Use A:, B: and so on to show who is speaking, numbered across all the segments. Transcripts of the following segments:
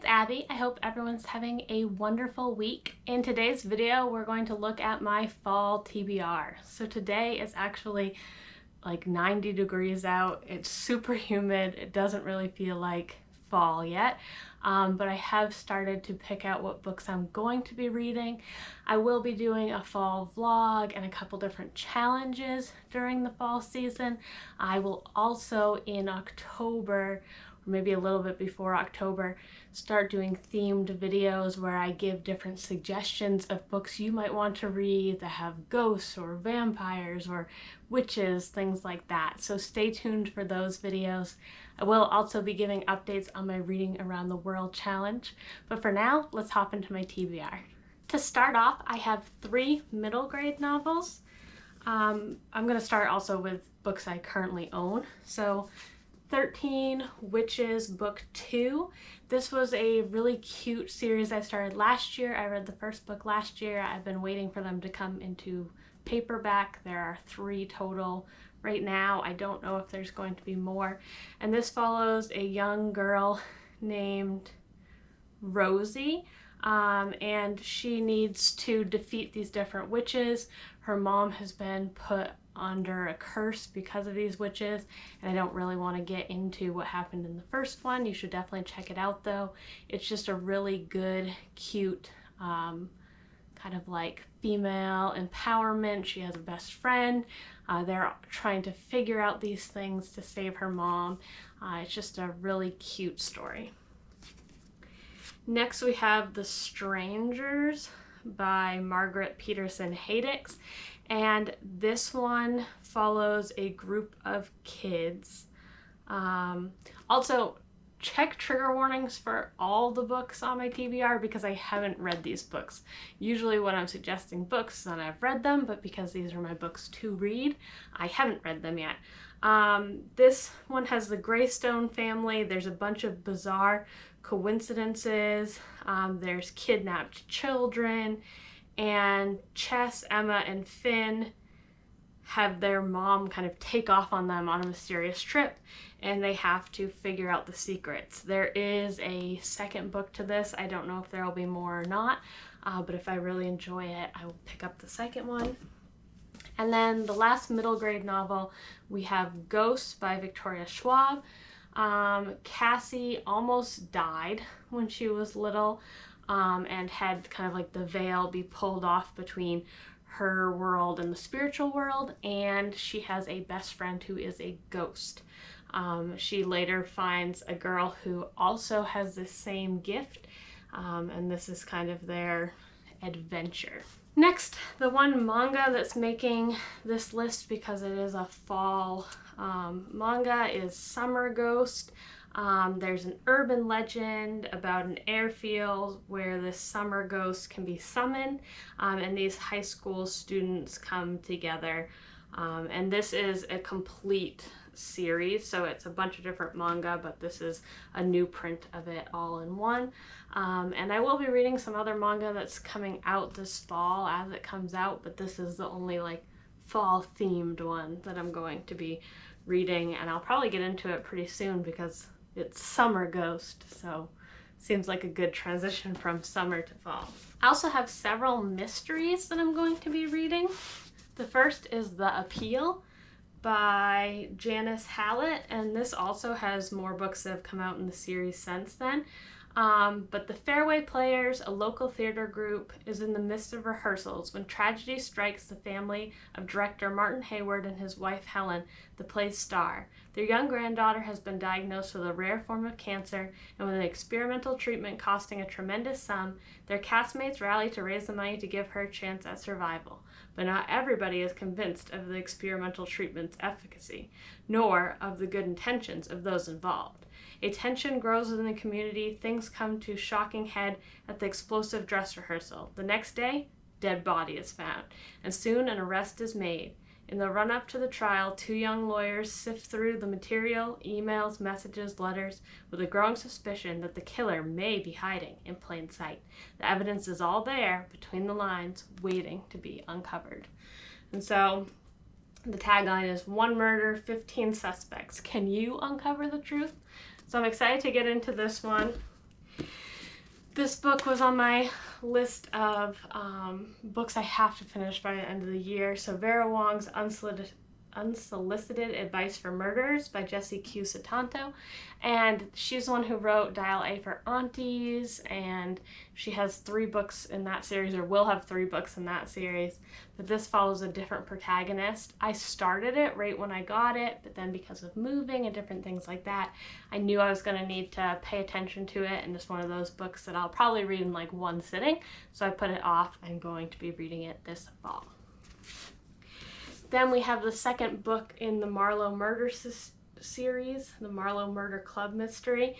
A: it's Abby. I hope everyone's having a wonderful week. In today's video, we're going to look at my fall TBR. So today is actually like 90 degrees out. It's super humid. It doesn't really feel like fall yet, but I have started to pick out what books I'm going to be reading. I will be doing a fall vlog and a couple different challenges during the fall season. I will also in October, or maybe a little bit before October, start doing themed videos where I give different suggestions of books you might want to read that have ghosts or vampires or witches, things like that. So stay tuned for those videos. I will also be giving updates on my Reading Around the World challenge. But for now, let's hop into my TBR. To start off, I have 3 middle grade novels. I'm going to start also with books I currently own. So 13 Witches Book 2. This was a really cute series I started last year. I read the first book last year. I've been waiting for them to come into paperback. There are 3 total right now. I don't know if there's going to be more. And this follows a young girl named Rosie, and she needs to defeat these different witches. Her mom has been put under a curse because of these witches, and I don't really want to get into what happened in the first one. You should definitely check it out though. It's just a really good, cute, kind of like female empowerment. She has a best friend. They're trying to figure out these things to save her mom. It's just a really cute story. Next we have The Strangers by Margaret Peterson Haydix, and this one follows a group of kids. Also, check trigger warnings for all the books on my TBR because I haven't read these books. Usually when I'm suggesting books, then I've read them, but because these are my books to read, I haven't read them yet. This one has the Greystone family. There's a bunch of bizarre coincidences. There's kidnapped children, and Chess, Emma, and Finn have their mom kind of take off on them on a mysterious trip, and they have to figure out the secrets. There is a second book to this. I don't know if there will be more or not, but if I really enjoy it, I will pick up the second one. And then the last middle grade novel, we have Ghosts by Victoria Schwab. Cassie almost died when she was little, and had kind of like the veil be pulled off between her world and the spiritual world, and she has a best friend who is a ghost. She later finds a girl who also has the same gift, and this is kind of their adventure. Next, the one manga that's making this list because it is a fall manga is Summer Ghost. There's an urban legend about an airfield where this summer ghost can be summoned, and these high school students come together. And this is a complete series, so it's a bunch of different manga, but this is a new print of it all in one. And I will be reading some other manga that's coming out this fall as it comes out, but this is the only like fall themed one that I'm going to be reading, and I'll probably get into it pretty soon because it's Summer Ghost, so seems like a good transition from summer to fall. I also have several mysteries that I'm going to be reading. The first is The Appeal by Janice Hallett, and this also has more books that have come out in the series since then. But the Fairway Players, a local theater group, is in the midst of rehearsals when tragedy strikes the family of director Martin Hayward and his wife Helen, the play's star. Their young granddaughter has been diagnosed with a rare form of cancer, and with an experimental treatment costing a tremendous sum, their castmates rally to raise the money to give her a chance at survival. But not everybody is convinced of the experimental treatment's efficacy, nor of the good intentions of those involved. A tension grows within the community. Things come to a shocking head at the explosive dress rehearsal. The next day, dead body is found, and soon an arrest is made. In the run-up to the trial, 2 young lawyers sift through the material, emails, messages, letters, with a growing suspicion that the killer may be hiding in plain sight. The evidence is all there, between the lines, waiting to be uncovered. And so the tagline is 1 murder, 15 suspects. Can you uncover the truth? So I'm excited to get into this one. This book was on my list of books I have to finish by the end of the year. So Vera Wong's Unsolicited Advice for Murderers by Jessie Q. Sutanto. And she's the one who wrote Dial A for Aunties, and she has 3 books in that series, or will have 3 books in that series. But this follows a different protagonist. I started it right when I got it, but then because of moving and different things like that, I knew I was going to need to pay attention to it, and it's one of those books that I'll probably read in like one sitting, so I put it off. I'm going to be reading it this fall. Then we have the second book in the Marlowe Murder series, the Marlowe Murder Club mystery,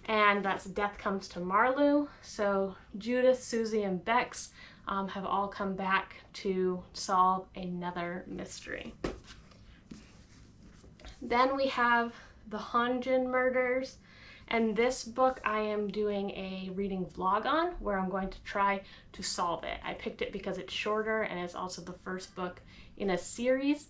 A: and that's Death Comes to Marlowe. So Judith, Susie, and Bex have all come back to solve another mystery. Then we have the Hanjin murders, and this book I am doing a reading vlog on where I'm going to try to solve it. I picked it because it's shorter and it's also the first book in a series,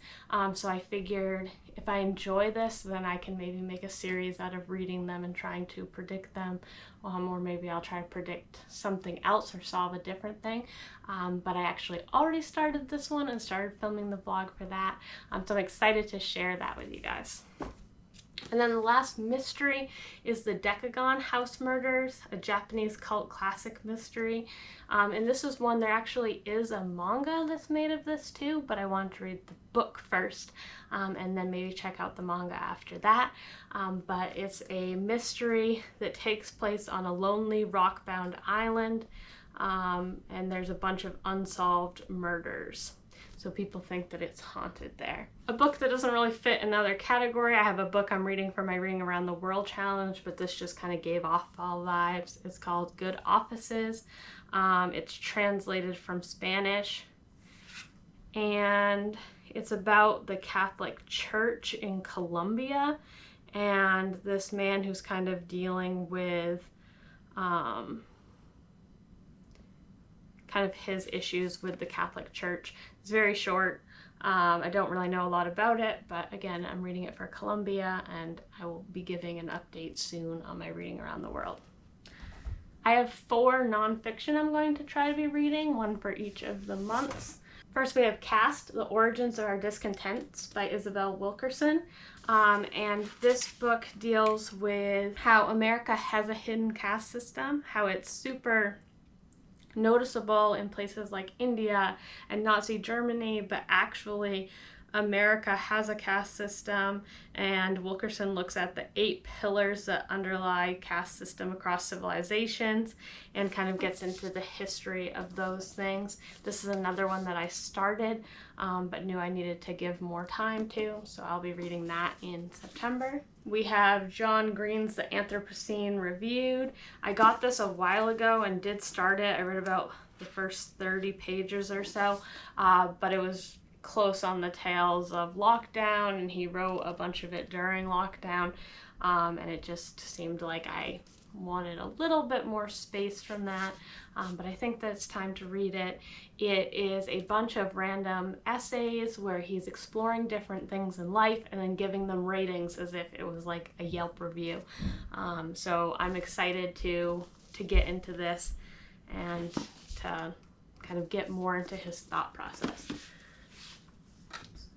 A: so I figured if I enjoy this, then I can maybe make a series out of reading them and trying to predict them, or maybe I'll try to predict something else or solve a different thing. But I actually already started this one and started filming the vlog for that, so I'm excited to share that with you guys. And then the last mystery is the Decagon House Murders, a Japanese cult classic mystery. And this is one, there actually is a manga that's made of this too, but I wanted to read the book first, and then maybe check out the manga after that. But it's a mystery that takes place on a lonely rock-bound island, and there's a bunch of unsolved murders. So people think that it's haunted there. A book that doesn't really fit another category. I have a book I'm reading for my Reading Around the World challenge, but this just kind of gave off fall vibes. It's called Good Offices. It's translated from Spanish, and it's about the Catholic Church in Colombia and this man who's kind of dealing with kind of his issues with the Catholic Church. It's very short. I don't really know a lot about it, but again, I'm reading it for Colombia, and I will be giving an update soon on my Reading Around the World. I have 4 nonfiction I'm going to try to be reading, one for each of the months. First, we have Caste, The Origins of Our Discontents by Isabel Wilkerson. And this book deals with how America has a hidden caste system, how it's super noticeable in places like India and Nazi Germany, but actually America has a caste system, and Wilkerson looks at the 8 pillars that underlie caste system across civilizations and kind of gets into the history of those things. This is another one that I started, but knew I needed to give more time to, so I'll be reading that in September. We have John Green's The Anthropocene Reviewed. I got this a while ago and did start it. I read about the first 30 pages or so, but it was close on the tails of lockdown, and he wrote a bunch of it during lockdown, and it just seemed like I wanted a little bit more space from that, but I think that it's time to read it. It is a bunch of random essays where he's exploring different things in life and then giving them ratings as if it was like a Yelp review. So I'm excited to get into this and to kind of get more into his thought process.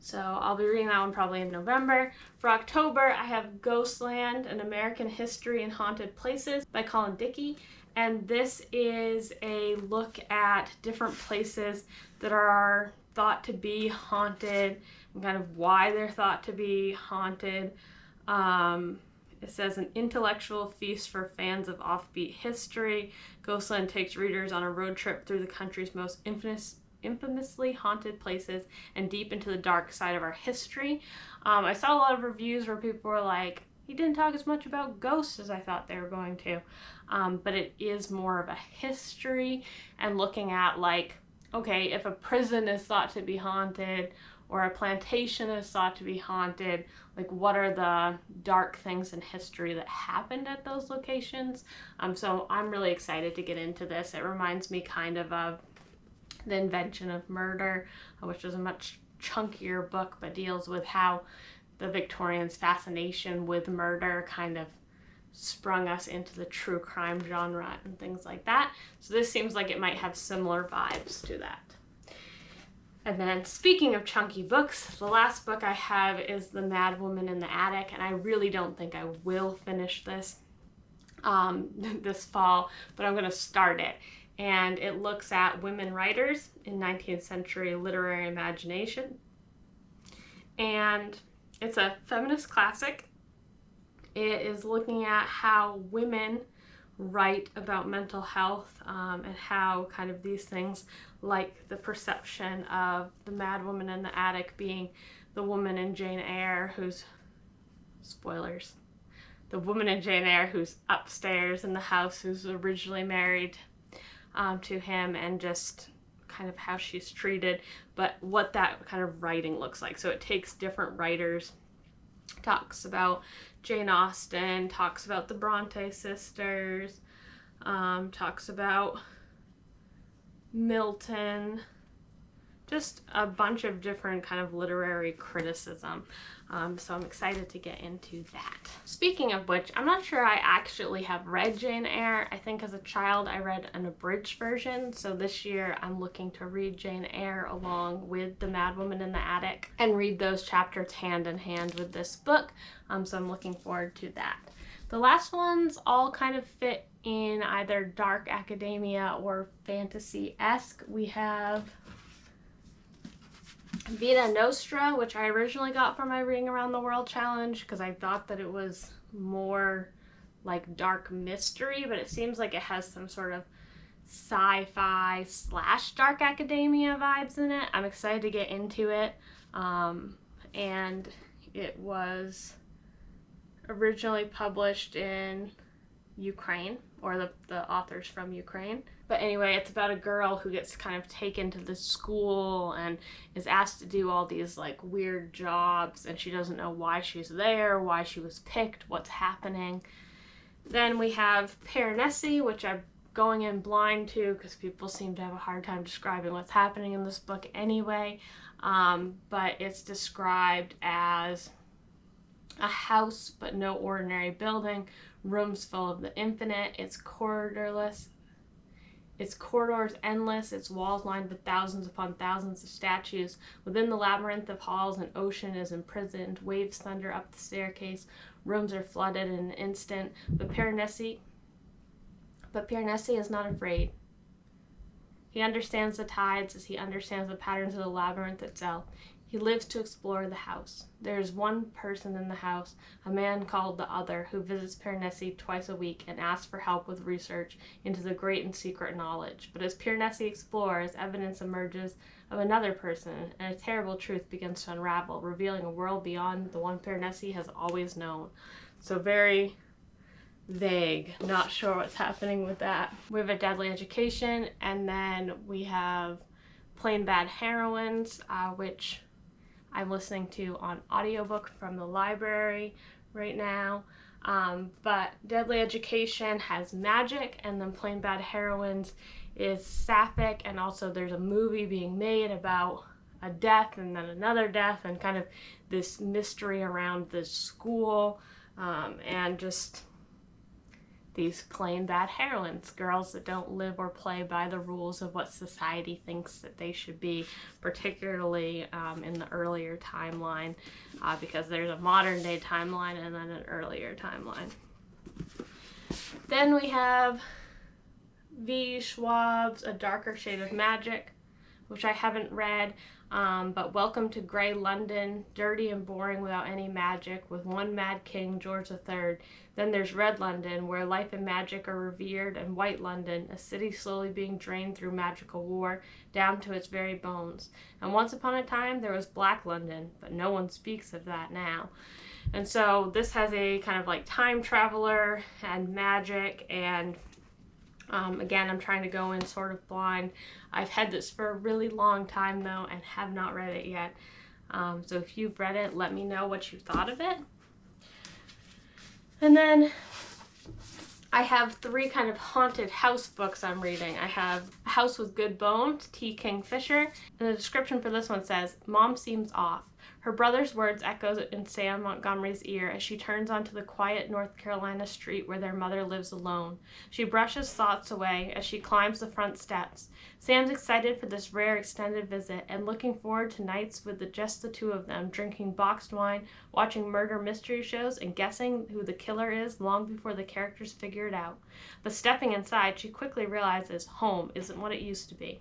A: So I'll be reading that one probably in November. For October, I have Ghostland, An American History in Haunted Places by Colin Dickey. And this is a look at different places that are thought to be haunted and kind of why they're thought to be haunted. It says an intellectual feast for fans of offbeat history. Ghostland takes readers on a road trip through the country's most infamously haunted places and deep into the dark side of our history. I saw a lot of reviews where people were like, he didn't talk as much about ghosts as I thought they were going to, but it is more of a history and looking at like, okay, if a prison is thought to be haunted or a plantation is thought to be haunted, like what are the dark things in history that happened at those locations? So I'm really excited to get into this. It reminds me kind of The Invention of Murder, which is a much chunkier book, but deals with how the Victorians' fascination with murder kind of sprung us into the true crime genre and things like that. So this seems like it might have similar vibes to that. And then speaking of chunky books, the last book I have is The Mad Woman in the Attic, and I really don't think I will finish this this fall, but I'm going to start it. And it looks at women writers in 19th century literary imagination. And it's a feminist classic. It is looking at how women write about mental health and how kind of these things, like the perception of the mad woman in the attic being the woman in Jane Eyre who's, spoilers, the woman in Jane Eyre who's upstairs in the house, who's originally married to him, and just kind of how she's treated, but what that kind of writing looks like. So it takes different writers, talks about Jane Austen, talks about the Bronte sisters, talks about Milton, just a bunch of different kind of literary criticism. So I'm excited to get into that. Speaking of which, I'm not sure I actually have read Jane Eyre. I think as a child I read an abridged version, so this year I'm looking to read Jane Eyre along with The Mad Woman in the Attic and read those chapters hand in hand with this book, so I'm looking forward to that. The last ones all kind of fit in either dark academia or fantasy-esque. We have Vita Nostra, which I originally got for my Reading Around the World challenge because I thought that it was more like dark mystery, but it seems like it has some sort of sci-fi / dark academia vibes in it. I'm excited to get into it. And it was originally published in Ukraine, or the author's from Ukraine. But anyway, it's about a girl who gets kind of taken to this school and is asked to do all these like weird jobs, and she doesn't know why she's there, why she was picked, what's happening. Then we have Piranesi, which I'm going in blind to because people seem to have a hard time describing what's happening in this book anyway. But it's described as a house, but no ordinary building, rooms full of the infinite. It's corridorless. Its corridors endless, its walls lined with thousands upon thousands of statues. Within the labyrinth of halls, an ocean is imprisoned. Waves thunder up the staircase. Rooms are flooded in an instant. But Piranesi is not afraid. He understands the tides as he understands the patterns of the labyrinth itself. He lives to explore the house. There is one person in the house, a man called the Other, who visits Piranesi twice a week and asks for help with research into the great and secret knowledge. But as Piranesi explores, evidence emerges of another person, and a terrible truth begins to unravel, revealing a world beyond the one Piranesi has always known. So very vague, not sure what's happening with that. We have A Deadly Education, and then we have Plain Bad Heroines, which I'm listening to on audiobook from the library right now. But Deadly Education has magic, and then Plain Bad Heroines is sapphic, and also there's a movie being made about a death and then another death, and kind of this mystery around the school, and just these plain bad heroines, girls that don't live or play by the rules of what society thinks that they should be, particularly in the earlier timeline, because there's a modern day timeline and then an earlier timeline. Then we have V. Schwab's A Darker Shade of Magic, which I haven't read, but Welcome to Grey London, dirty and boring without any magic, with one mad king, George III. Then there's Red London, where life and magic are revered, and White London, a city slowly being drained through magical war, down to its very bones. And once upon a time, there was Black London, but no one speaks of that now. And so this has a kind of like time traveler and magic, and again, I'm trying to go in sort of blind. I've had this for a really long time though, and have not read it yet. So if you've read it, let me know what you thought of it. And then I have 3 kind of haunted house books I'm reading. I have A House with Good Bones, T. Kingfisher, and the description for this one says, Mom seems off. Her brother's words echo in Sam Montgomery's ear as she turns onto the quiet North Carolina street where their mother lives alone. She brushes thoughts away as she climbs the front steps. Sam's excited for this rare extended visit and looking forward to nights with just the two of them, drinking boxed wine, watching murder mystery shows, and guessing who the killer is long before the characters figure it out. But stepping inside, she quickly realizes home isn't what it used to be.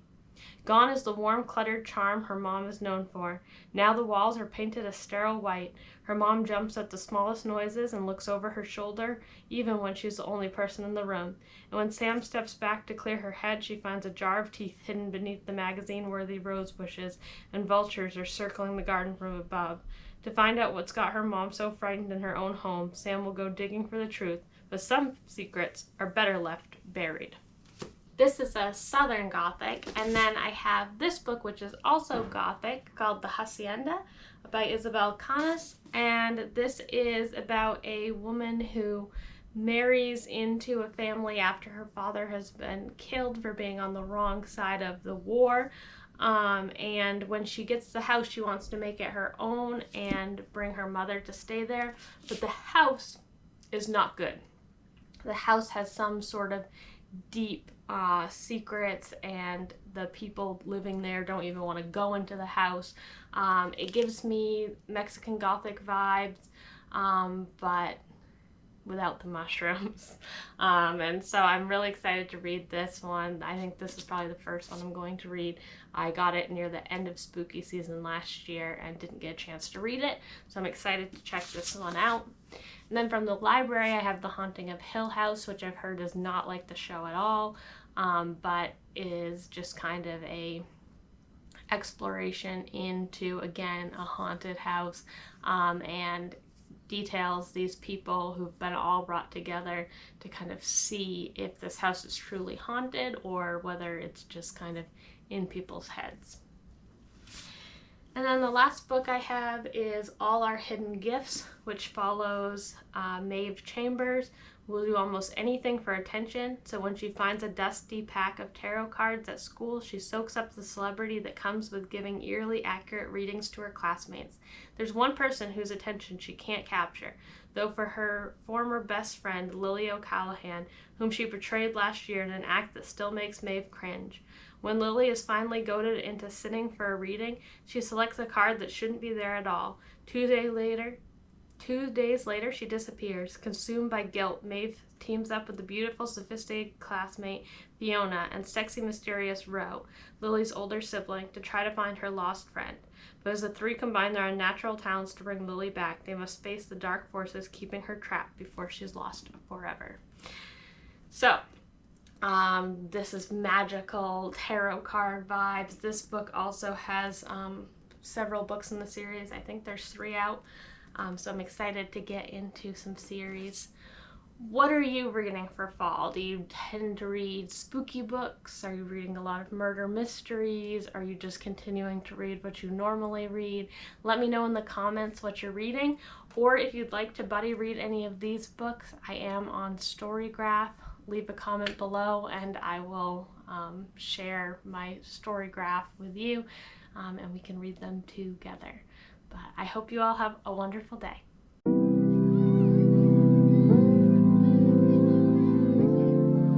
A: Gone is the warm, cluttered charm her mom is known for. Now the walls are painted a sterile white. Her mom jumps at the smallest noises and looks over her shoulder, even when she's the only person in the room. And when Sam steps back to clear her head, she finds a jar of teeth hidden beneath the magazine-worthy rose bushes, and vultures are circling the garden from above. To find out what's got her mom so frightened in her own home, Sam will go digging for the truth, but some secrets are better left buried. This is a Southern Gothic, and then I have this book, which is also Gothic, called The Hacienda by Isabel Canas, and this is about a woman who marries into a family after her father has been killed for being on the wrong side of the war, and when she gets the house, she wants to make it her own and bring her mother to stay there, but the house is not good. The house has some sort of deep secrets, and the people living there don't even want to go into the house. It gives me Mexican Gothic vibes, but without the mushrooms. And so I'm really excited to read this one. I think this is probably the first one I'm going to read. I got it near the end of spooky season last year and didn't get a chance to read it, so I'm excited to check this one out. And then from the library, I have The Haunting of Hill House, which I've heard is not like the show at all, but is just kind of a exploration into, again, a haunted house, and details these people who've been all brought together to kind of see if this house is truly haunted or whether it's just kind of in people's heads. And then the last book I have is All Our Hidden Gifts, which follows Maeve Chambers, who will do almost anything for attention. So when she finds a dusty pack of tarot cards at school, she soaks up the celebrity that comes with giving eerily accurate readings to her classmates. There's one person whose attention she can't capture, though for her former best friend, Lily O'Callahan, whom she portrayed last year in an act that still makes Maeve cringe. When Lily is finally goaded into sitting for a reading, she selects a card that shouldn't be there at all. 2 days later, she disappears. Consumed by guilt, Maeve teams up with the beautiful, sophisticated classmate Fiona and sexy, mysterious Ro, Lily's older sibling, to try to find her lost friend. But as the three combine their unnatural talents to bring Lily back, they must face the dark forces keeping her trapped before she's lost forever. So, this is magical tarot card vibes. This book also has several books in the series. I think there's 3 out. So I'm excited to get into some series. What are you reading for fall? Do you tend to read spooky books? Are you reading a lot of murder mysteries? Are you just continuing to read what you normally read? Let me know in the comments what you're reading, or if you'd like to buddy read any of these books. I am on Storygraph. Leave a comment below and I will share my Storygraph with you, and we can read them together. But I hope you all have a wonderful day.